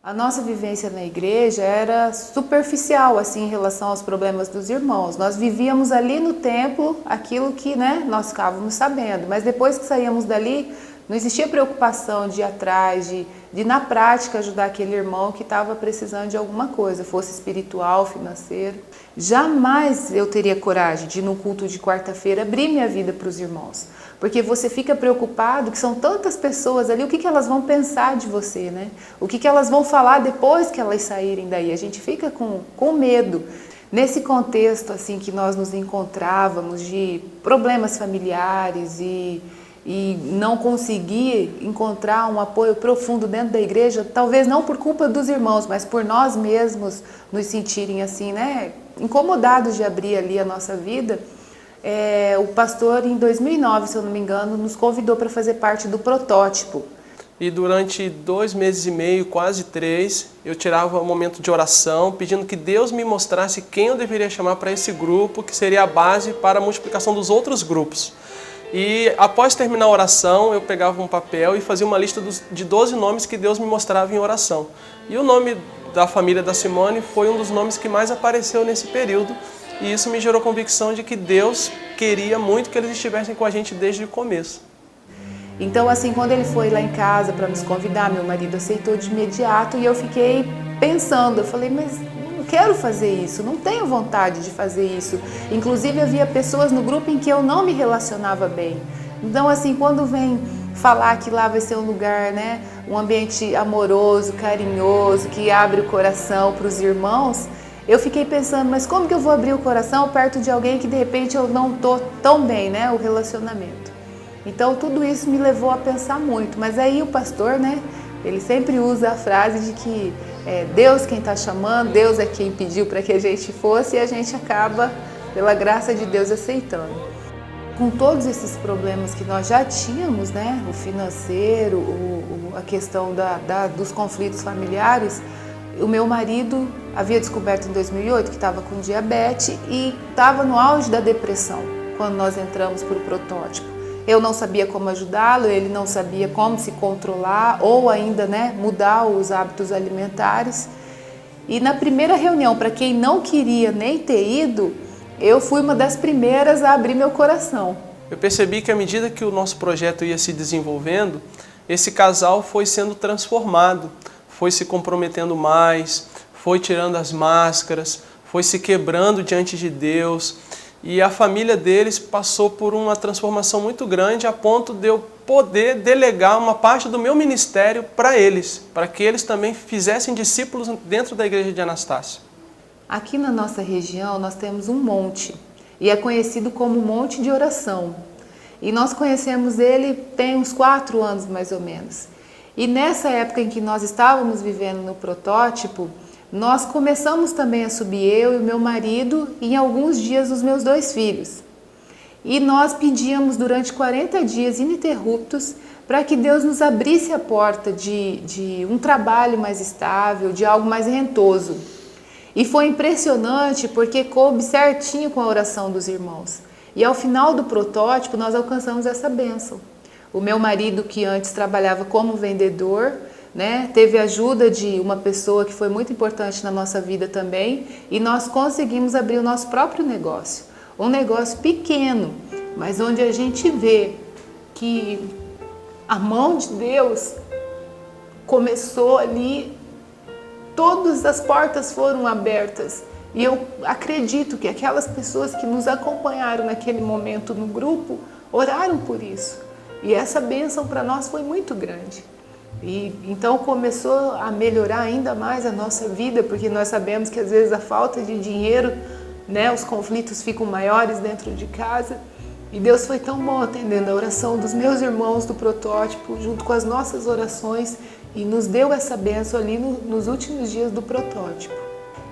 A nossa vivência na igreja era superficial, assim, em relação aos problemas dos irmãos. Nós vivíamos ali no templo aquilo que, nós ficávamos sabendo, mas depois que saíamos dali, não existia preocupação de ir atrás, de na prática ajudar aquele irmão que estava precisando de alguma coisa, fosse espiritual, financeiro. Jamais eu teria coragem de, no culto de quarta-feira, abrir minha vida para os irmãos. Porque você fica preocupado que são tantas pessoas ali, o que elas vão pensar de você, né? O que elas vão falar depois que elas saírem daí. A gente fica com medo. Nesse contexto assim que nós nos encontrávamos de problemas familiares e não conseguir encontrar um apoio profundo dentro da igreja, talvez não por culpa dos irmãos, mas por nós mesmos nos sentirem assim, incomodados de abrir ali a nossa vida, o pastor em 2009, se eu não me engano, nos convidou para fazer parte do protótipo. E durante 2 meses e meio, quase 3, eu tirava um momento de oração, pedindo que Deus me mostrasse quem eu deveria chamar para esse grupo, que seria a base para a multiplicação dos outros grupos. E após terminar a oração, eu pegava um papel e fazia uma lista de 12 nomes que Deus me mostrava em oração. E o nome da família da Simone foi um dos nomes que mais apareceu nesse período. E isso me gerou convicção de que Deus queria muito que eles estivessem com a gente desde o começo. Então, assim, quando ele foi lá em casa para nos convidar, meu marido aceitou de imediato e eu fiquei pensando, eu falei, mas não quero fazer isso, não tenho vontade de fazer isso. Inclusive, havia pessoas no grupo em que eu não me relacionava bem. Então, assim, quando vem falar que lá vai ser um lugar, um ambiente amoroso, carinhoso, que abre o coração para os irmãos, eu fiquei pensando, mas como que eu vou abrir o coração perto de alguém que de repente eu não estou tão bem, o relacionamento? Então tudo isso me levou a pensar muito, mas aí o pastor, ele sempre usa a frase de que é Deus quem está chamando, Deus é quem pediu para que a gente fosse e a gente acaba, pela graça de Deus, aceitando. Com todos esses problemas que nós já tínhamos, o financeiro, a questão dos conflitos familiares, o meu marido havia descoberto em 2008 que estava com diabetes e estava no auge da depressão quando nós entramos para o protótipo. Eu não sabia como ajudá-lo, ele não sabia como se controlar ou ainda mudar os hábitos alimentares. E na primeira reunião, para quem não queria nem ter ido, eu fui uma das primeiras a abrir meu coração. Eu percebi que à medida que o nosso projeto ia se desenvolvendo, esse casal foi sendo transformado, foi se comprometendo mais, foi tirando as máscaras, foi se quebrando diante de Deus. E a família deles passou por uma transformação muito grande a ponto de eu poder delegar uma parte do meu ministério para eles, para que eles também fizessem discípulos dentro da igreja de Anastácio. Aqui na nossa região nós temos um monte e é conhecido como Monte de Oração. E nós conhecemos ele tem uns 4 anos mais ou menos. E nessa época em que nós estávamos vivendo no protótipo, nós começamos também a subir, eu e o meu marido, e em alguns dias os meus 2 filhos. E nós pedíamos durante 40 dias ininterruptos para que Deus nos abrisse a porta de um trabalho mais estável, de algo mais rentoso. E foi impressionante porque coube certinho com a oração dos irmãos. E ao final do protótipo nós alcançamos essa bênção. O meu marido, que antes trabalhava como vendedor, teve a ajuda de uma pessoa que foi muito importante na nossa vida também e nós conseguimos abrir o nosso próprio negócio. Um negócio pequeno, mas onde a gente vê que a mão de Deus começou ali, todas as portas foram abertas. E eu acredito que aquelas pessoas que nos acompanharam naquele momento no grupo oraram por isso. E essa bênção para nós foi muito grande. E então começou a melhorar ainda mais a nossa vida, porque nós sabemos que às vezes a falta de dinheiro, os conflitos ficam maiores dentro de casa. E Deus foi tão bom atendendo a oração dos meus irmãos do protótipo, junto com as nossas orações, e nos deu essa bênção ali nos últimos dias do protótipo.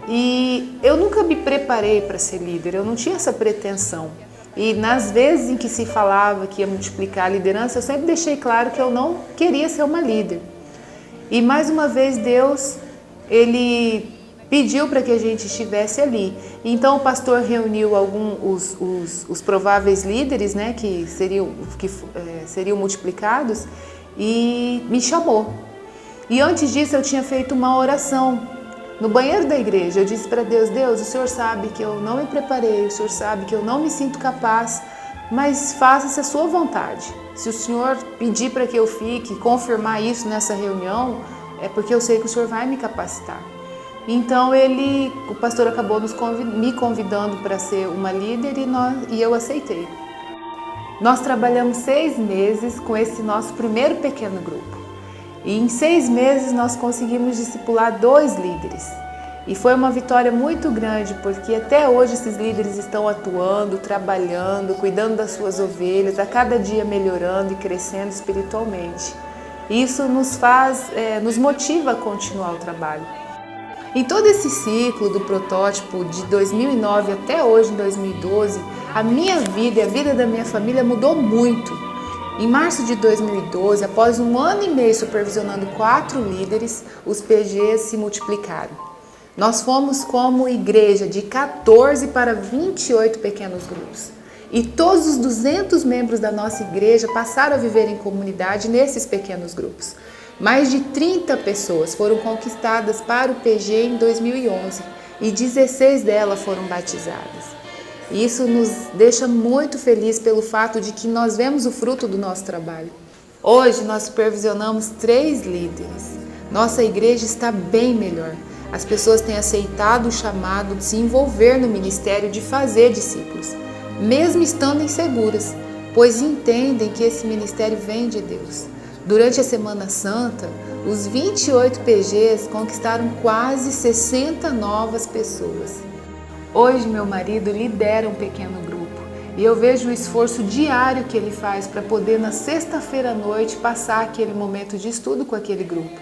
E eu nunca me preparei para ser líder, eu não tinha essa pretensão. E nas vezes em que se falava que ia multiplicar a liderança, eu sempre deixei claro que eu não queria ser uma líder. E mais uma vez Deus, Ele pediu para que a gente estivesse ali. Então o pastor reuniu os prováveis líderes, que seriam multiplicados, e me chamou. E antes disso eu tinha feito uma oração no banheiro da igreja. Eu disse para Deus: Deus, o Senhor sabe que eu não me preparei, o Senhor sabe que eu não me sinto capaz, mas faça-se a sua vontade. Se o Senhor pedir para que eu fique, confirmar isso nessa reunião, é porque eu sei que o Senhor vai me capacitar. Então o pastor acabou me convidando para ser uma líder e eu aceitei. Nós trabalhamos 6 meses com esse nosso primeiro pequeno grupo. E em 6 meses nós conseguimos discipular 2 líderes. E foi uma vitória muito grande, porque até hoje esses líderes estão atuando, trabalhando, cuidando das suas ovelhas, a cada dia melhorando e crescendo espiritualmente. Isso nos motiva a continuar o trabalho. Em todo esse ciclo do protótipo de 2009 até hoje, em 2012, a minha vida e a vida da minha família mudou muito. Em março de 2012, após 1 ano e meio supervisionando 4 líderes, os PGs se multiplicaram. Nós fomos como igreja de 14 para 28 pequenos grupos. E todos os 200 membros da nossa igreja passaram a viver em comunidade nesses pequenos grupos. Mais de 30 pessoas foram conquistadas para o PG em 2011 e 16 delas foram batizadas. Isso nos deixa muito felizes pelo fato de que nós vemos o fruto do nosso trabalho. Hoje nós supervisionamos 3 líderes. Nossa igreja está bem melhor. As pessoas têm aceitado o chamado de se envolver no ministério de fazer discípulos, mesmo estando inseguras, pois entendem que esse ministério vem de Deus. Durante a Semana Santa, os 28 PGs conquistaram quase 60 novas pessoas. Hoje meu marido lidera um pequeno grupo e eu vejo o esforço diário que ele faz para poder na sexta-feira à noite passar aquele momento de estudo com aquele grupo.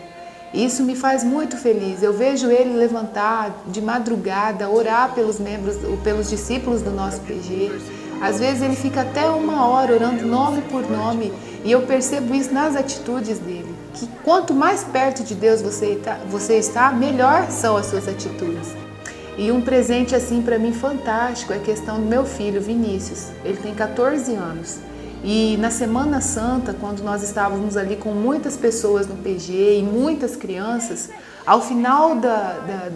Isso me faz muito feliz. Eu vejo ele levantar de madrugada, orar pelos membros, pelos discípulos do nosso PG. Às vezes ele fica até 1 hora orando nome por nome e eu percebo isso nas atitudes dele. Que quanto mais perto de Deus você está, melhor são as suas atitudes. E um presente assim para mim fantástico é a questão do meu filho, Vinícius. Ele tem 14 anos. E na Semana Santa, quando nós estávamos ali com muitas pessoas no PG e muitas crianças, ao final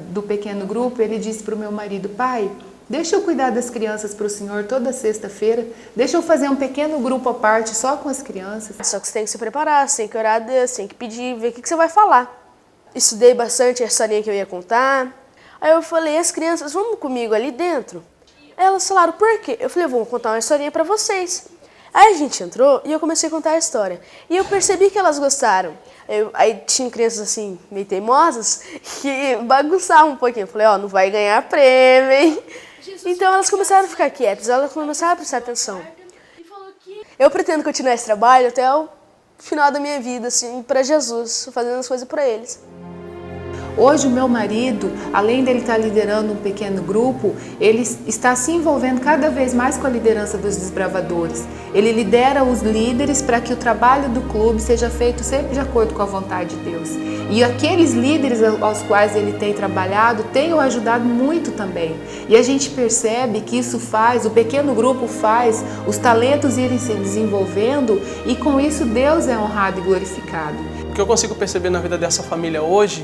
do pequeno grupo, ele disse para o meu marido: pai, deixa eu cuidar das crianças para o senhor toda sexta-feira, deixa eu fazer um pequeno grupo à parte só com as crianças. Só que você tem que se preparar, você tem que orar a Deus, você tem que pedir, ver o que você vai falar. Estudei bastante a historinha que eu ia contar. Aí eu falei: as crianças, vamos comigo ali dentro? Aí elas falaram: por quê? Eu falei: eu vou contar uma historinha para vocês. Aí a gente entrou e eu comecei a contar a história. E eu percebi que elas gostaram. Aí tinha crianças assim, meio teimosas, que bagunçavam um pouquinho. Eu falei: ó, não vai ganhar prêmio, hein? Então elas começaram a ficar quietas, elas começaram a prestar atenção. Eu pretendo continuar esse trabalho até o final da minha vida, assim, para Jesus, fazendo as coisas para eles. Hoje o meu marido, além dele estar liderando um pequeno grupo, ele está se envolvendo cada vez mais com a liderança dos desbravadores. Ele lidera os líderes para que o trabalho do clube seja feito sempre de acordo com a vontade de Deus. E aqueles líderes aos quais ele tem trabalhado têm o ajudado muito também. E a gente percebe que isso faz, o pequeno grupo faz os talentos irem se desenvolvendo e com isso Deus é honrado e glorificado. O que eu consigo perceber na vida dessa família hoje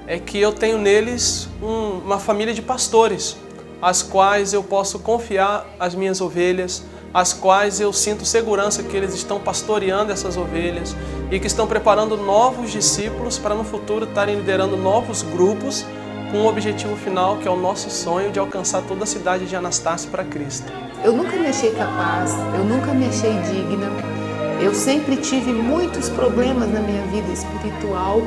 é que eu tenho neles uma família de pastores, às quais eu posso confiar as minhas ovelhas, às quais eu sinto segurança que eles estão pastoreando essas ovelhas e que estão preparando novos discípulos para no futuro estarem liderando novos grupos com o objetivo final, que é o nosso sonho de alcançar toda a cidade de Anastácio para Cristo. Eu nunca me achei capaz, eu nunca me achei digna, eu sempre tive muitos problemas na minha vida espiritual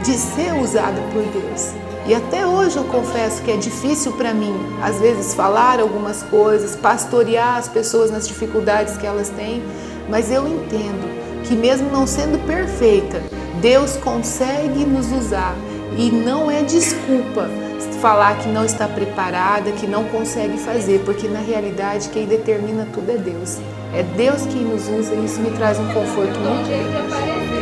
de ser usada por Deus. E até hoje eu confesso que é difícil para mim, às vezes, falar algumas coisas, pastorear as pessoas nas dificuldades que elas têm, mas eu entendo que mesmo não sendo perfeita, Deus consegue nos usar e não é desculpa falar que não está preparada, que não consegue fazer, porque na realidade quem determina tudo é Deus. É Deus quem nos usa e isso me traz um conforto muito grande.